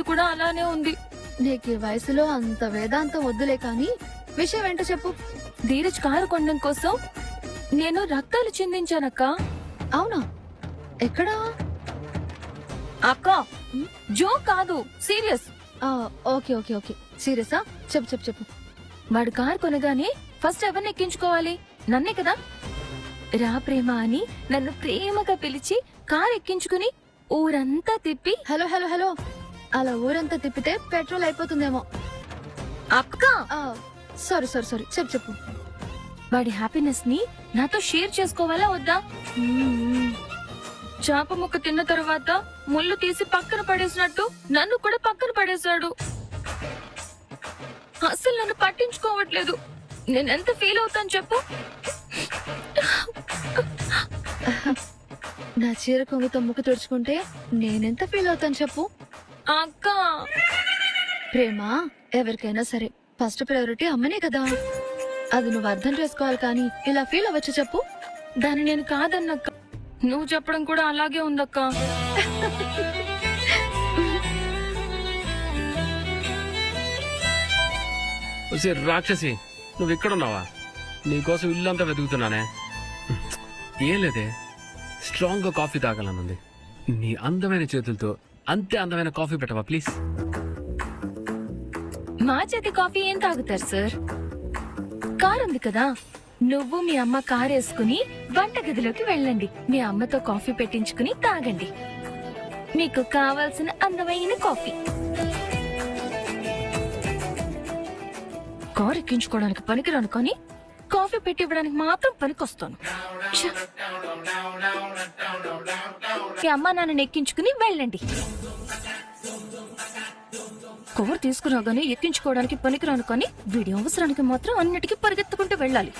కూడా అలానే ఉంది. నీకు ఈ వయసులో అంత వేదాంతం వద్దులే కాని విషయం ఏంటో చెప్పు. ధీరజ్ కారు కొనడం కోసం నేను రక్తాలు చిందించానక్క. అవునా? ఎక్కడా? అక్క జోక్ కాదు, సీరియస్. ఓకే ఓకే ఓకే, సీరియసా? చెప్పు చెప్పు చెప్పు. వాడు కారు కొనగానే ఫస్ట్ ఎవరిని ఎక్కించుకోవాలి? నన్నే కదా. రా ప్రేమ అని నన్ను ప్రేమగా పిలిచి కారు ఎక్కించుకుని ఊరంతా తిప్పి. హలో హలో హలో, అలా ఊరంతా తిప్పితే పెట్రోల్ అయిపోతుందేమో. అక్క సారీ సారీ సారీ, చెప్పు చెప్పు. వాడి హ్యాపీనెస్ ని నాతో షేర్ చేసుకోవాలా వద్దా? చేప ముక్క తిన్న తర్వాత ముళ్ళు తీసి పక్కన పడేసినట్టు నన్ను కూడా పక్కన పడేశాడు. అసలు నన్ను పట్టించుకోవట్లేదు. నేనెంత ఫీల్ అవుతాను చెప్పు. నా చీర కొంగుతో ముక్కు తుడుచుకుంటే నేనెంత ఫీల్ అవుతాను చెప్పు. అక్క ప్రేమ ఎవరికైనా సరే ఫస్ట్ ప్రయారిటీ అమ్మనే కదా. అది నువ్వు అర్థం చేసుకోవాలి కానీ ఇలా ఫీల్ అవ్వచ్చు చెప్పు. దాన్ని నేను కాదన్నక్క, నువ్వు చెప్పడం కూడా అలాగే ఉందక్క. రాక్షసి, నువ్వు ఇక్కడున్నావా? నీకోసం ఇల్లంతా వెతుకుతున్నానే. ఏం లేదే, స్ట్రాంగ్ గా కాఫీ తాగాలనుంది. నీ అందమైన చేతులతో అంతే అందమైన కాఫీ పెట్టవా ప్లీజ్? మా చేతి కాఫీ ఏం తాగుతారు సార్? కారు ఉంది కదా, నువ్వు మీ అమ్మ కారు వేసుకుని వంటగదిలోకి వెళ్ళండి. మీ అమ్మతో కాఫీ పెట్టించుకుని తాగండి. మీకు కావాల్సిన అందమైన కాఫీ. కారు ఎక్కించుకోవడానికి పనికిరాను కానీ కాఫీ పెట్టి ఇవ్వడానికి మాత్రం పనికొస్తాను. ఛ! మీ అమ్మ నాన్నని ఎక్కించుకుని వెళ్ళండి. కవర్ తీసుకురాగానే ఎక్కించుకోవడానికి పనికిరాను కానీ వీడి అవసరానికి మాత్రం అన్నిటికీ పరిగెత్తుకుంటూ వెళ్ళాలి.